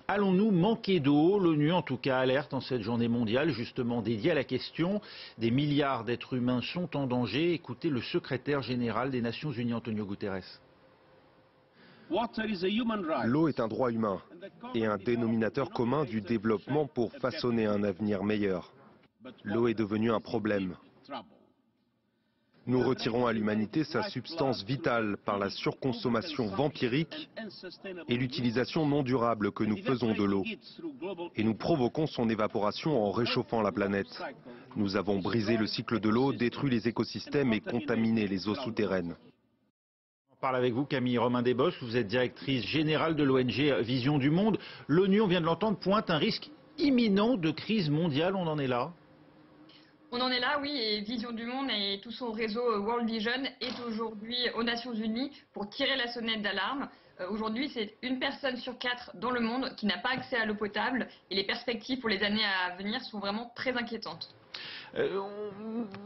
Allons-nous manquer d'eau? L'ONU en tout cas alerte en cette journée mondiale justement dédiée à la question. Des milliards d'êtres humains sont en danger. Écoutez le secrétaire général des Nations Unies, Antonio Guterres. L'eau est un droit humain et un dénominateur commun du développement pour façonner un avenir meilleur. L'eau est devenue un problème. Nous retirons à l'humanité sa substance vitale par la surconsommation vampirique et l'utilisation non durable que nous faisons de l'eau. Et nous provoquons son évaporation en réchauffant la planète. Nous avons brisé le cycle de l'eau, détruit les écosystèmes et contaminé les eaux souterraines. On parle avec vous, Camille Romain-Desbosques, vous êtes directrice générale de l'ONG Vision du Monde. L'ONU, on vient de l'entendre, pointe un risque imminent de crise mondiale. On en est là? On en est là, oui, et Vision du Monde et tout son réseau World Vision est aujourd'hui aux Nations Unies pour tirer la sonnette d'alarme. Aujourd'hui, c'est une personne sur 4 dans le monde qui n'a pas accès à l'eau potable et les perspectives pour les années à venir sont vraiment très inquiétantes.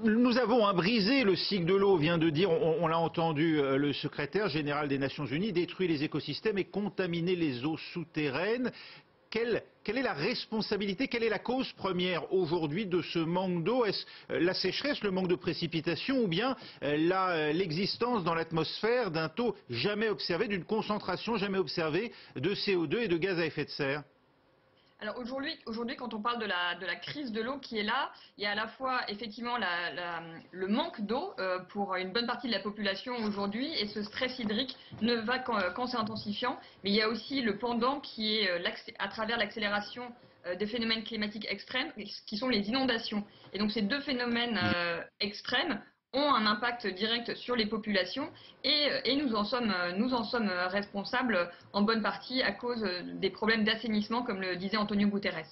Nous avons brisé le cycle de l'eau, vient de dire, on l'a entendu, le secrétaire général des Nations Unies, détruit les écosystèmes et contaminer les eaux souterraines. Quelle est la responsabilité, quelle est la cause première aujourd'hui de ce manque d'eau? Est-ce la sécheresse, le manque de précipitation ou bien l'existence dans l'atmosphère d'un taux jamais observé, d'une concentration jamais observée de CO2 et de gaz à effet de serre? Alors aujourd'hui, quand on parle de la crise de l'eau qui est là, il y a à la fois effectivement le manque d'eau pour une bonne partie de la population aujourd'hui et ce stress hydrique ne va qu'en s'intensifiant. Mais il y a aussi le pendant qui est à travers l'accélération des phénomènes climatiques extrêmes qui sont les inondations. Et donc ces deux phénomènes extrêmes ont un impact direct sur les populations et nous en sommes responsables en bonne partie à cause des problèmes d'assainissement, comme le disait Antonio Guterres.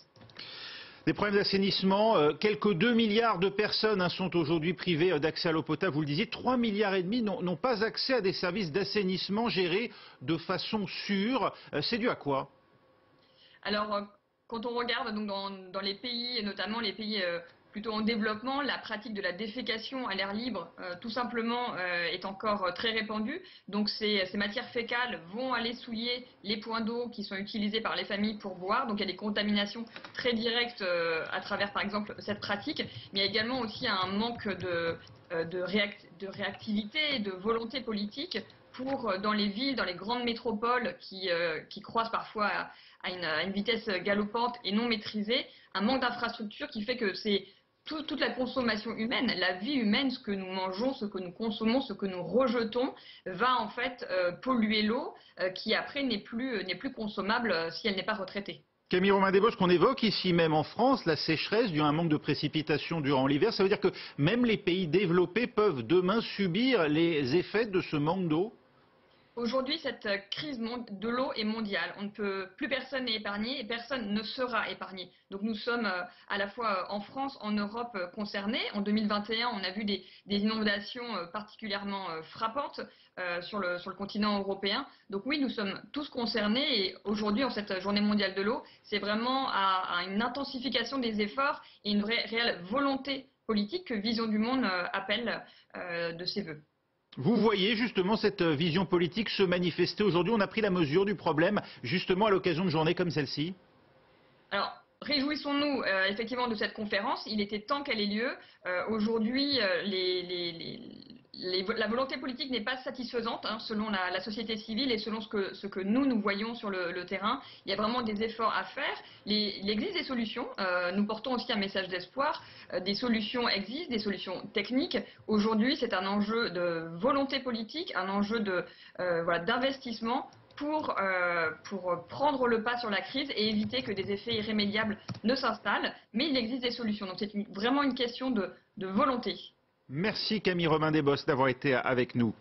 Des problèmes d'assainissement, quelques 2 milliards de personnes sont aujourd'hui privées d'accès à l'eau potable, vous le disiez, 3 milliards et demi n'ont pas accès à des services d'assainissement gérés de façon sûre. C'est dû à quoi? Alors, quand on regarde donc dans les pays, et notamment les pays plutôt en développement, la pratique de la défécation à l'air libre, tout simplement, est encore très répandue. Donc ces matières fécales vont aller souiller les points d'eau qui sont utilisés par les familles pour boire. Donc il y a des contaminations très directes à travers, par exemple, cette pratique. Mais il y a également aussi un manque de réactivité et de volonté politique pour, dans les villes, dans les grandes métropoles qui croissent parfois à une vitesse galopante et non maîtrisée, un manque d'infrastructures qui fait que c'est toute la consommation humaine, la vie humaine, ce que nous mangeons, ce que nous consommons, ce que nous rejetons, va en fait polluer l'eau qui après n'est plus consommable si elle n'est pas retraitée. Camille Romain-Desbosques, qu'on évoque ici même en France, la sécheresse due à un manque de précipitation durant l'hiver, ça veut dire que même les pays développés peuvent demain subir les effets de ce manque d'eau? Aujourd'hui, cette crise de l'eau est mondiale. Plus personne n'est épargné et personne ne sera épargné. Donc nous sommes à la fois en France, en Europe concernés. En 2021, on a vu des inondations particulièrement frappantes sur le continent européen. Donc oui, nous sommes tous concernés et aujourd'hui, en cette journée mondiale de l'eau, c'est vraiment à une intensification des efforts et une réelle volonté politique que Vision du Monde appelle de ses vœux. Vous voyez justement cette vision politique se manifester aujourd'hui. On a pris la mesure du problème justement à l'occasion de journées comme celle-ci. Alors, réjouissons-nous effectivement de cette conférence. Il était temps qu'elle ait lieu. Aujourd'hui, la volonté politique n'est pas satisfaisante selon la société civile et selon ce que nous voyons sur le terrain. Il y a vraiment des efforts à faire. Il existe des solutions. Nous portons aussi un message d'espoir. Des solutions existent, des solutions techniques. Aujourd'hui, c'est un enjeu de volonté politique, un enjeu d'investissement pour prendre le pas sur la crise et éviter que des effets irrémédiables ne s'installent. Mais il existe des solutions. Donc c'est vraiment une question de volonté. Merci Camille Romain-Desbosques d'avoir été avec nous.